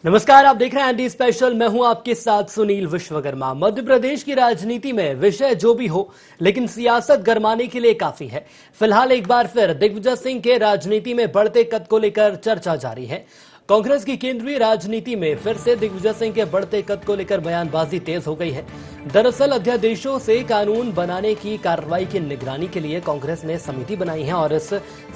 नमस्कार, आप देख रहे हैं एंटी स्पेशल। मैं हूं आपके साथ सुनील विश्वकर्मा। मध्य प्रदेश की राजनीति में विषय जो भी हो, लेकिन सियासत गरमाने के लिए काफी है। फिलहाल एक बार फिर दिग्विजय सिंह के राजनीति में बढ़ते कद को लेकर चर्चा जारी है। कांग्रेस की केंद्रीय राजनीति में फिर से दिग्विजय सिंह के बढ़ते कद को लेकर बयानबाजी तेज हो गई है। दरअसल अध्यादेशों से कानून बनाने की कार्रवाई की निगरानी के लिए कांग्रेस ने समिति बनाई है और इस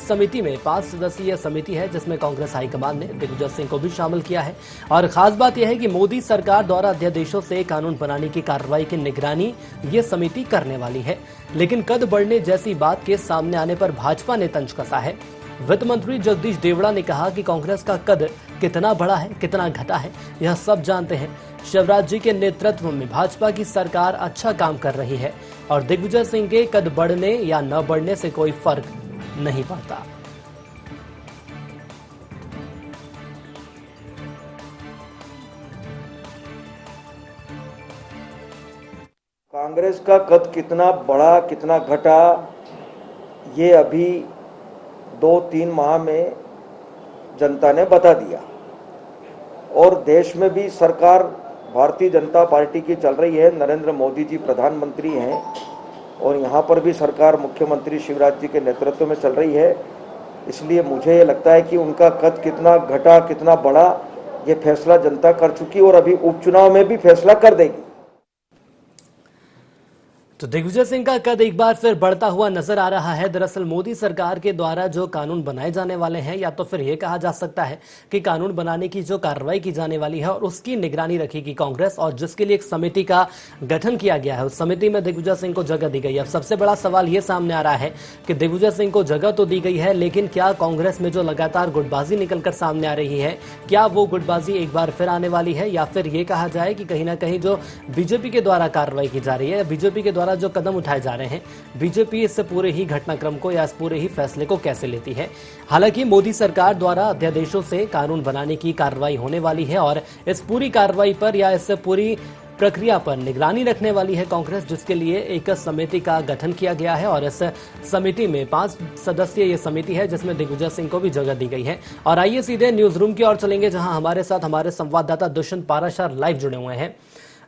समिति में 5 सदस्यीय समिति है, जिसमें कांग्रेस हाईकमान ने दिग्विजय सिंह को भी शामिल किया है। और खास बात यह है कि मोदी सरकार द्वारा अध्यादेशों से कानून बनाने की कार्रवाई की निगरानी ये समिति करने वाली है। लेकिन कद बढ़ने जैसी बात के सामने आने पर भाजपा ने तंज कसा है। वित्त मंत्री जगदीश देवड़ा ने कहा कि कांग्रेस का कद कितना बढ़ा है, कितना घटा है, यह सब जानते हैं। शिवराज जी के नेतृत्व में भाजपा की सरकार अच्छा काम कर रही है और दिग्विजय सिंह के कद बढ़ने या न बढ़ने से कोई फर्क नहीं पड़ता। कांग्रेस का कद कितना बढ़ा कितना घटा, ये अभी 2-3 माह में जनता ने बता दिया। और देश में भी सरकार भारतीय जनता पार्टी की चल रही है, नरेंद्र मोदी जी प्रधानमंत्री हैं और यहाँ पर भी सरकार मुख्यमंत्री शिवराज जी के नेतृत्व में चल रही है। इसलिए मुझे ये लगता है कि उनका कद कितना घटा कितना बढ़ा, ये फैसला जनता कर चुकी और अभी उपचुनाव में भी फैसला कर देगी। तो दिग्विजय सिंह का कद एक बार फिर बढ़ता हुआ नजर आ रहा है। दरअसल मोदी सरकार के द्वारा जो कानून बनाए जाने वाले हैं, या तो फिर यह कहा जा सकता है कि कानून बनाने की जो कार्रवाई की जाने वाली है और उसकी निगरानी रखेगी कांग्रेस, और जिसके लिए एक समिति का गठन किया गया है, उस समिति में दिग्विजय सिंह को जगह दी गई है। अब सबसे बड़ा सवाल यह सामने आ रहा है कि दिग्विजय सिंह को जगह तो दी गई है, लेकिन क्या कांग्रेस में जो लगातार गुटबाजी निकलकर सामने आ रही है, क्या वो गुटबाजी एक बार फिर आने वाली है, या फिर ये कहा जाए कि कहीं ना कहीं जो बीजेपी के द्वारा कार्रवाई की जा रही है, बीजेपी के द्वारा जो कदम उठाए जा रहे हैं, बीजेपी इस पूरे ही घटनाक्रम को या इस पूरे ही फैसले को कैसे लेती है। हालांकि मोदी सरकार द्वारा अध्यादेशों से कानून बनाने की कार्रवाई होने वाली है और इस पूरी कार्रवाई पर या इस पूरी प्रक्रिया पर निगरानी रखने वाली है कांग्रेस, जिसके लिए एक समिति का गठन किया गया है। और इस समिति में 5 सदस्यीय ये समिति है, जिसमें दिग्विजय सिंह को भी जगह दी गई है। और आइए सीधे न्यूज रूम की ओर चलेंगे, जहां हमारे साथ हमारे संवाददाता दुष्यंत पाराशर लाइव जुड़े हुए हैं।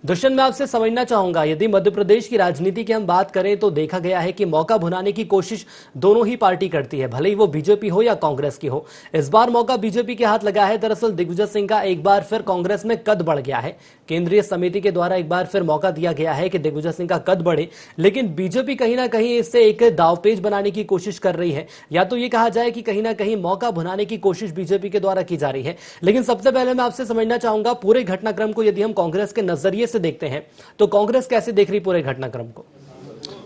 दुष्यंत, मैं आपसे समझना चाहूंगा, यदि मध्य प्रदेश की राजनीति की हम बात करें तो देखा गया है कि मौका भुनाने की कोशिश दोनों ही पार्टी करती है, भले ही वो बीजेपी हो या कांग्रेस की हो। इस बार मौका बीजेपी के हाथ लगा है। दरअसल दिग्विजय सिंह का एक बार फिर कांग्रेस में कद बढ़ गया है। केंद्रीय समिति के द्वारा एक बार फिर मौका दिया गया है कि दिग्विजय सिंह का कद बढ़े, लेकिन बीजेपी कहीं ना कहीं इससे एक दावपेच बनाने की कोशिश कर रही है। या तो ये कहा जाए कि कहीं ना कहीं मौका भुनाने की कोशिश बीजेपी के द्वारा की जा रही है। लेकिन सबसे पहले मैं आपसे समझना चाहूंगा, पूरे घटनाक्रम को यदि हम कांग्रेस के नजरिए से देखते हैं तो कांग्रेस कैसे देख रही पूरे घटनाक्रम को?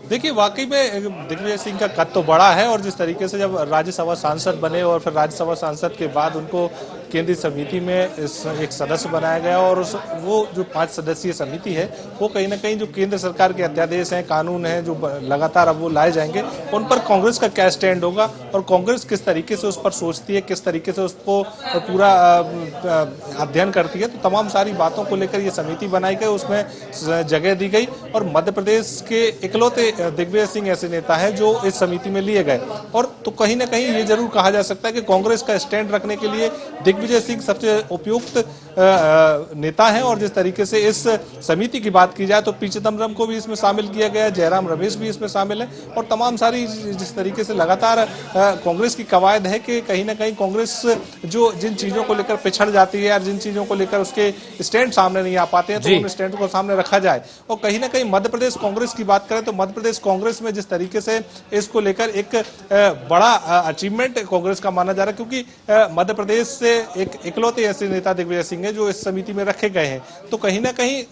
देखिए, वाकई में दिग्विजय सिंह का कद तो बड़ा है और जिस तरीके से जब राज्यसभा सांसद बने और फिर राज्यसभा सांसद के बाद उनको केंद्रीय समिति में एक सदस्य बनाया गया और वो जो 5 सदस्यीय समिति है वो कहीं ना कहीं जो केंद्र सरकार के अध्यादेश हैं, कानून हैं, जो लगातार अब वो लाए जाएंगे, उन पर कांग्रेस का क्या स्टैंड होगा और कांग्रेस किस तरीके से उस पर सोचती है, किस तरीके से उसको पूरा अध्ययन करती है। तो तमाम सारी बातों को लेकर ये समिति बनाई गई, उसमें जगह दी गई और मध्य प्रदेश के इकलौते दिग्विजय सिंह ऐसे नेता हैं जो इस समिति में लिए गए। और तो कहीं ना कहीं ये जरूर कहा जा सकता है कि कांग्रेस का स्टैंड रखने के लिए दिग्विजय सिंह सबसे उपयुक्त नेता हैं। और जिस तरीके से इस समिति की बात की जाए तो पी चिदम्बरम को भी इसमें शामिल किया गया, जयराम रमेश भी इसमें शामिल है और तमाम सारी जिस तरीके से लगातार कांग्रेस की कवायद है कि कहीं ना कहीं कांग्रेस जो जिन चीजों को लेकर पिछड़ जाती है या जिन चीजों को लेकर उसके स्टैंड सामने नहीं आ पाते हैं, तो उन स्टैंड को सामने रखा जाए। और कहीं ना कहीं मध्य प्रदेश कांग्रेस की बात करें तो मध्य प्रदेश कांग्रेस में जिस तरीके से इसको लेकर एक बड़ा अचीवमेंट कांग्रेस का माना जा रहा है, क्योंकि मध्य प्रदेश से एक इकलौते ऐसे नेता दिग्विजय सिंह है जो इस समिति में रखे गए हैं। तो कहीं ना कहीं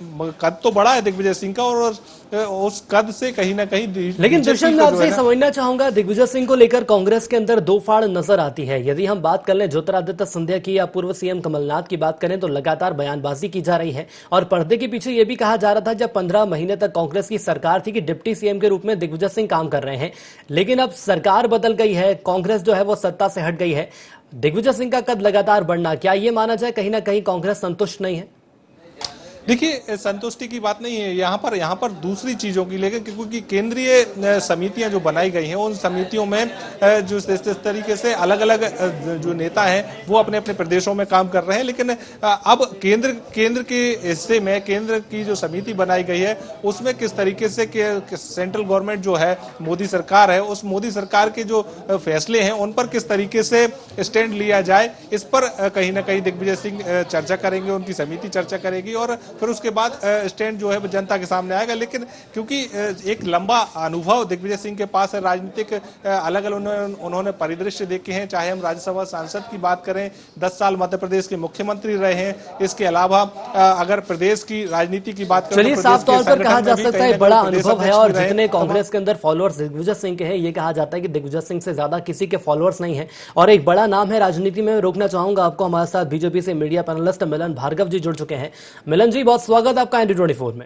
कद तो बड़ा है दिग्विजय सिंह का और उस कद से कहीं ना कहीं। लेकिन दुष्यंत, मैं आपसे समझना चाहूंगा, दिग्विजय सिंह को लेकर कांग्रेस के अंदर दो फाड़ नजर आती है। यदि हम बात कर लें ज्योतिरादित्य सिंधिया की या पूर्व सीएम कमलनाथ की बात करें तो लगातार बयानबाजी की जा रही है और पर्दे के पीछे यह भी कहा जा रहा था जब 15 महीने तक कांग्रेस की सरकार थी कि डिप्टी सीएम के रूप में दिग्विजय सिंह काम कर रहे हैं। लेकिन अब सरकार बदल गई है, कांग्रेस जो है वो सत्ता से हट गई है, दिग्विजय सिंह का कद लगातार बढ़ना, क्या यह माना जाए कहीं ना कहीं कांग्रेस संतुष्ट नहीं है? देखिए, संतुष्टि की बात नहीं है यहाँ पर दूसरी चीजों की, लेकिन क्योंकि केंद्रीय समितियां जो बनाई गई हैं उन समितियों में जो इस तरीके से अलग अलग जो नेता हैं वो अपने अपने प्रदेशों में काम कर रहे हैं, लेकिन अब केंद्र के हिस्से में केंद्र की जो समिति बनाई गई है उसमें किस तरीके से सेंट्रल गवर्नमेंट जो है, मोदी सरकार है, उस मोदी सरकार के जो फैसले हैं उन पर किस तरीके से स्टैंड लिया जाए, इस पर कहीं ना कहीं दिग्विजय सिंह चर्चा करेंगे, उनकी समिति चर्चा करेगी और फिर उसके बाद स्टैंड जो है जनता के सामने आएगा। लेकिन क्योंकि एक लंबा अनुभव दिग्विजय सिंह के पास है राजनीतिक, अलग अलग उन्होंने परिदृश्य देखे हैं, चाहे हम राज्यसभा सांसद की बात करें, 10 साल मध्य प्रदेश के मुख्यमंत्री रहे हैं, इसके अलावा अगर प्रदेश की राजनीति की बात करें चलिए, साफ तौर पर कहा जा सकता है बड़ा अनुभव है और जितने कांग्रेस के अंदर फॉलोअर्स दिग्विजय सिंह के हैं, ये कहा जाता है कि दिग्विजय सिंह से ज्यादा किसी के फॉलोअर्स नहीं है और एक बड़ा नाम है राजनीति में। रोकना चाहूंगा आपको, हमारे साथ बीजेपी से मीडिया पैनलिस्ट मिलन भार्गव जी जुड़ चुके हैं। मिलन जी, बहुत स्वागत आपका ND24 में।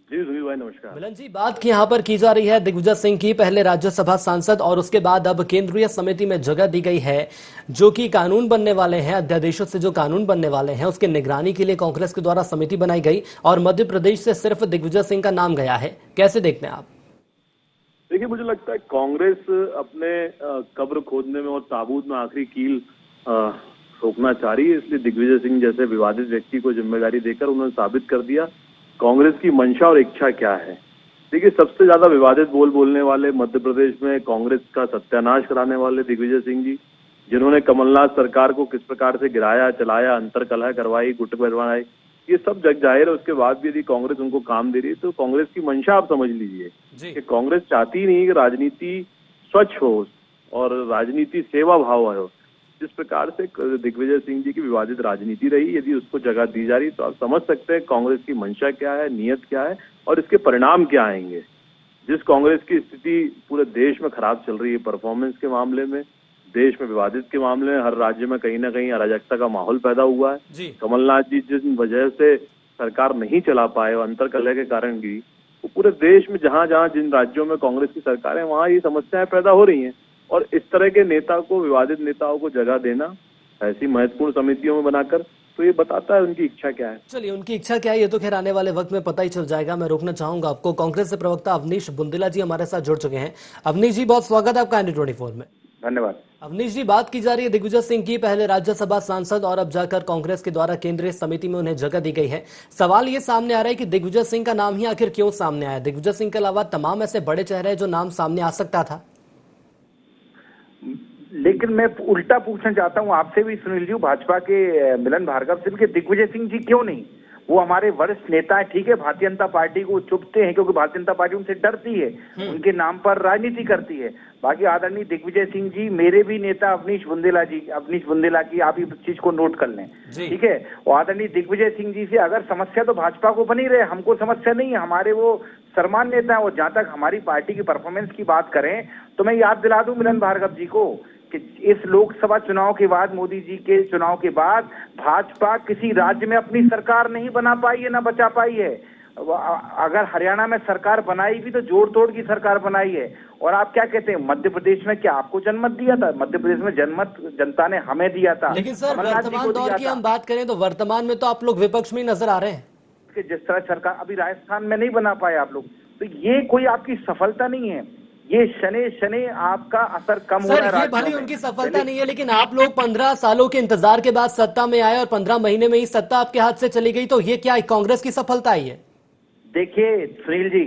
जी सुनील भाई, नमस्कार। मिलन जी, बात की यहाँ पर की जा रही है दिग्विजय सिंह की, पहले राज्यसभा सांसद और उसके बाद अब केंद्रीय समिति में जगह दी गई है, जो कि कानून बनने वाले हैं, अध्यादेशों से जो कानून बनने वाले हैं उसके निगरानी के लिए कांग्रेस के द्वारा समिति बनाई गई और मध्य प्रदेश से सिर्फ दिग्विजय सिंह का नाम गया है। कैसे देखते हैं आप? देखिए, मुझे लगता है कांग्रेस अपने कब्र खोदने में और ताबूत में आखिरी कील ठोकना चाह रही है, इसलिए दिग्विजय सिंह जैसे विवादित व्यक्ति को जिम्मेदारी देकर उन्होंने साबित कर दिया कांग्रेस की मंशा और इच्छा क्या है। देखिए, सबसे ज्यादा विवादित बोलने वाले मध्य प्रदेश में कांग्रेस का सत्यानाश कराने वाले दिग्विजय सिंह जी, जिन्होंने कमलनाथ सरकार को किस प्रकार से गिराया, चलाया, अंतर कलह करवाई, गुट बनवाई, ये सब जग जाहिर है। उसके बाद भी यदि कांग्रेस उनको काम दे रही है तो कांग्रेस की मंशा आप समझ लीजिए कि कांग्रेस चाहती नहीं कि राजनीति स्वच्छ हो और राजनीति सेवा भाव हो। जिस प्रकार से दिग्विजय सिंह जी की विवादित राजनीति रही, यदि उसको जगह दी जा रही तो आप समझ सकते हैं कांग्रेस की मंशा क्या है, नियत क्या है और इसके परिणाम क्या आएंगे। जिस कांग्रेस की स्थिति पूरे देश में खराब चल रही है, परफॉर्मेंस के मामले में, देश में विवादित के मामले में, हर राज्य में कहीं ना कहीं अराजकता का माहौल पैदा हुआ है। कमलनाथ जी जिस वजह से सरकार नहीं चला पाए और अंतर कलह के कारण गिरी, वो पूरे देश में जहां जहां जिन राज्यों में कांग्रेस की सरकार है वहां ये समस्याएं पैदा हो रही हैं और इस तरह के नेता को, विवादित नेताओं को जगह देना ऐसी महत्वपूर्ण समितियों में बनाकर, तो ये बताता है उनकी इच्छा क्या है। चलिए, उनकी इच्छा क्या है ये तो खैर आने वाले वक्त में पता ही चल जाएगा। मैं रोकना चाहूंगा आपको, कांग्रेस से प्रवक्ता अवनीश बुंदेला जी हमारे साथ जुड़ चुके हैं। अवनीश जी, बहुत स्वागत है आपका ND24 में। धन्यवाद। अवनीश जी, बात की जा रही है दिग्विजय सिंह की, पहले राज्यसभा सांसद और अब जाकर कांग्रेस के द्वारा केंद्रीय समिति में उन्हें जगह दी गई है। सवाल ये सामने आ रहा है कि दिग्विजय सिंह का नाम ही आखिर क्यों सामने आया? दिग्विजय सिंह के अलावा तमाम ऐसे बड़े चेहरे हैं जो नाम सामने आ सकता था। लेकिन मैं उल्टा पूछना चाहता हूं आपसे भी सुनील जी, भाजपा के मिलन भार्गव से, कि दिग्विजय सिंह जी क्यों नहीं? वो हमारे वरिष्ठ नेता है, ठीक है, भारतीय जनता पार्टी को चुपते हैं क्योंकि भारतीय जनता पार्टी उनसे डरती है, उनके नाम पर राजनीति करती है। बाकी आदरणीय दिग्विजय सिंह जी, मेरे भी नेता अवनीश बुंदेला की आप इस चीज को नोट कर लें, ठीक है। और आदरणीय दिग्विजय सिंह जी से अगर समस्या तो भाजपा को बनी रहे, हमको समस्या नहीं है, हमारे वो सम्मान नेता है। और जहां तक हमारी पार्टी की परफॉर्मेंस की बात करें तो मैं याद दिला दूं मिलन भार्गव जी को कि इस लोकसभा चुनाव के बाद, मोदी जी के चुनाव के बाद, भाजपा किसी राज्य में अपनी सरकार नहीं बना पाई है, ना बचा पाई है। अगर हरियाणा में सरकार बनाई भी तो जोड़ तोड़ की सरकार बनाई है। और आप क्या कहते हैं, मध्य प्रदेश में क्या आपको जनमत दिया था? मध्य प्रदेश में जनमत जनता ने हमें दिया था। लेकिन सर, वर्तमान दौर की हम बात करें तो वर्तमान में तो आप लोग विपक्ष में नजर आ रहे हैं कि जिस तरह सरकार अभी राजस्थान में नहीं बना पाए आप लोग, तो ये कोई आपकी सफलता नहीं है, ये शने आपका असर कम हो रहा है। ये भली उनकी सफलता नहीं है, लेकिन आप लोग 15 सालों के इंतजार के बाद सत्ता में आए और 15 महीने में ही सत्ता आपके हाथ से चली गई, तो ये क्या कांग्रेस की सफलता ही है? देखिए सुनील जी,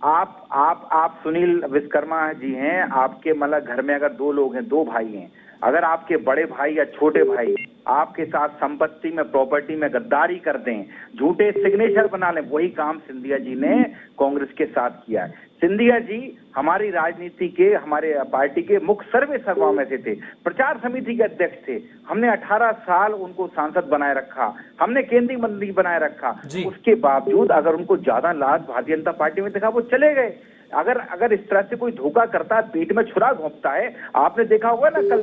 आप सुनील विश्वकर्मा जी हैं, आपके मतलब घर में अगर 2 लोग हैं, 2 भाई हैं, अगर आपके बड़े भाई या छोटे भाई आपके साथ संपत्ति में, प्रॉपर्टी में गद्दारी कर दें, झूठे सिग्नेचर बना लें, वही काम सिंधिया जी ने कांग्रेस के साथ किया है। सिंधिया जी हमारी राजनीति के, हमारे पार्टी के मुख्य सर्वे सर्वा में से थे, प्रचार समिति के अध्यक्ष थे। हमने 18 साल उनको सांसद बनाए रखा, हमने केंद्रीय मंत्री बनाए रखा। उसके बावजूद अगर उनको ज्यादा लाभ भारतीय जनता पार्टी में देखा, वो चले गए। अगर इस तरह से कोई धोखा करता है, पेट में छुरा घोंपता है, आपने देखा होगा ना कल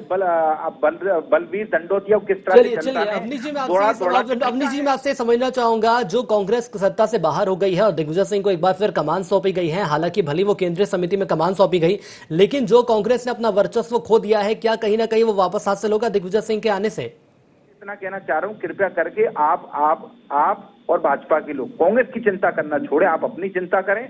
बलबीर दंडोतिया किस तरह से जनता ने अवनीश जी, मैं आपसे समझना चाहूंगा, जो कांग्रेस सत्ता से बाहर हो गई है और दिग्विजय सिंह को एक बार फिर कमान सौंपी गई है, हालांकि भली वो केंद्रीय समिति में कमान सौंपी गई, लेकिन जो कांग्रेस ने अपना वर्चस्व खो दिया है, क्या कहीं ना कहीं वो वापस हासिल होगा दिग्विजय सिंह के आने से? इतना कहना चाह रहा हूँ, कृपया करके आप और भाजपा के लोग कांग्रेस की चिंता करना छोड़े, आप अपनी चिंता करें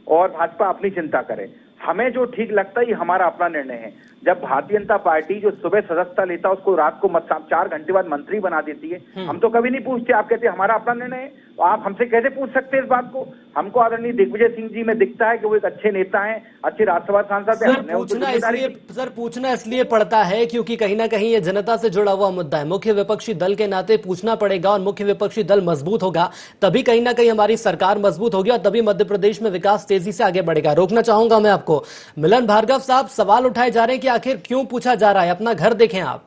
और भाजपा अपनी चिंता करे। हमें जो ठीक लगता है ये हमारा अपना निर्णय है। जब भारतीय जनता पार्टी जो सुबह सदस्यता लेता है उसको रात को 4 घंटे बाद मंत्री बना देती है, हम तो कभी नहीं पूछते। आप कहते हैं हमारा अपना निर्णय है, तो आप हमसे कैसे पूछ सकते हैं इस बात को? हमको आदरणीय दिग्विजय सिंह जी में दिखता है कि वो एक अच्छे नेता हैं, अच्छे राज्यसभा सांसद हैं। पूछना इसलिए पड़ता है क्योंकि कहीं ना कहीं ये जनता से जुड़ा हुआ मुद्दा है। मुख्य विपक्षी दल के नाते पूछना पड़ेगा और मुख्य विपक्षी दल मजबूत होगा तभी कहीं ना कहीं हमारी सरकार मजबूत होगी और तभी मध्य प्रदेश में विकास तेजी से आगे बढ़ेगा। रोकना चाहूंगा मैं आपको। मिलन भार्गव साहब, सवाल उठाए जा रहे हैं कि आखिर क्यों पूछा जा रहा है, अपना घर देखें आप।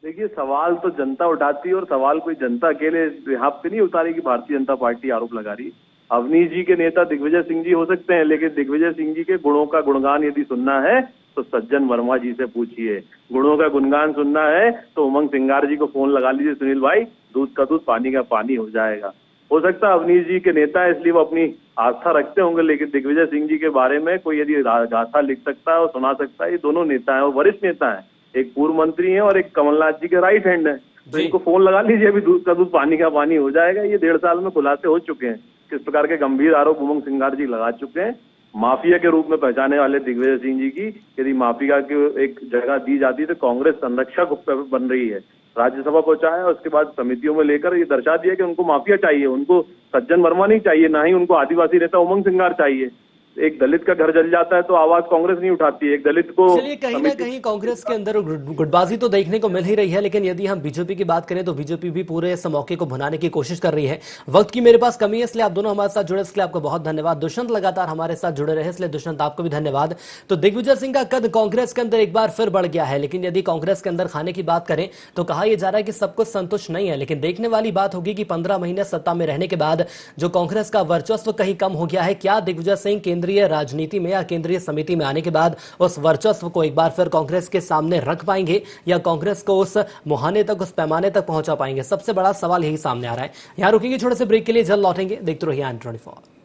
देखिए, सवाल तो जनता उठाती है और सवाल कोई जनता अकेले बेहाब पे नहीं उतारेगी। भारतीय जनता पार्टी आरोप लगा रही है। अवनीश जी के नेता दिग्विजय सिंह जी हो सकते हैं, लेकिन दिग्विजय सिंह जी के गुणों का गुणगान यदि सुनना है तो सज्जन वर्मा जी से पूछिए। गुणों का गुणगान सुनना है तो उमंग सिंगार जी को फोन लगा लीजिए, सुनील भाई, दूध का दूध पानी का पानी हो जाएगा। हो सकता है अवनीश जी के नेता है इसलिए वो अपनी आस्था रखते होंगे, लेकिन दिग्विजय सिंह जी के बारे में कोई यदि गाथा लिख सकता है और सुना सकता है, ये दोनों नेता हैं और वरिष्ठ नेता हैं। एक पूर्व मंत्री हैं और एक कमलनाथ जी के राइट हैंड है। तो इनको फोन लगा लीजिए, अभी दूध का दूध पानी का पानी हो जाएगा। ये 1.5 साल में खुलासे हो चुके हैं। किस प्रकार के गंभीर आरोप उमंग सिंगार जी लगा चुके हैं। माफिया के रूप में पहचाने वाले दिग्विजय सिंह जी की यदि माफिया की एक जगह दी जाती है तो कांग्रेस संरक्षक बन रही है। राज्यसभा पहुंचाया, उसके बाद समितियों में लेकर ये दर्शा दिया कि उनको माफिया चाहिए, उनको सज्जन वर्मा नहीं चाहिए, ना ही उनको आदिवासी नेता उमंग सिंगार चाहिए। एक दलित का घर जल जाता है तो आवाज कांग्रेस नहीं उठाती है। एक दलित को चलिए, कहीं ना कहीं कांग्रेस के अंदर गुटबाजी तो देखने को मिल ही रही है, लेकिन यदि हम बीजेपी की बात करें तो बीजेपी भी पूरे इस मौके को भुनाने की कोशिश कर रही है। वक्त की मेरे पास कमी है इसलिए आप दोनों हमारे साथ जुड़े, इसलिए आपको बहुत धन्यवाद। दुष्यंत लगातार हमारे साथ जुड़े रहे, इसलिए दुष्यंत आपको भी धन्यवाद। तो दिग्विजय सिंह का कद कांग्रेस के अंदर एक बार फिर बढ़ गया है, लेकिन यदि कांग्रेस के अंदर खाने की बात करें तो कहा यह जा रहा है कि सब कुछ संतुष्ट नहीं है। लेकिन देखने वाली बात होगी कि 15 महीने सत्ता में रहने के बाद जो कांग्रेस का वर्चस्व कहीं कम हो गया है, क्या दिग्विजय सिंह केंद्रीय राजनीति या केंद्रीय समिति में आने के बाद उस वर्चस्व को एक बार फिर कांग्रेस के सामने रख पाएंगे या कांग्रेस को उस मुहाने तक, उस पैमाने तक पहुंचा पाएंगे? सबसे बड़ा सवाल यही सामने आ रहा है। यहां रुकेंगे छोटे से ब्रेक के लिए, जल्द लौटेंगे। देखते रहिए N24।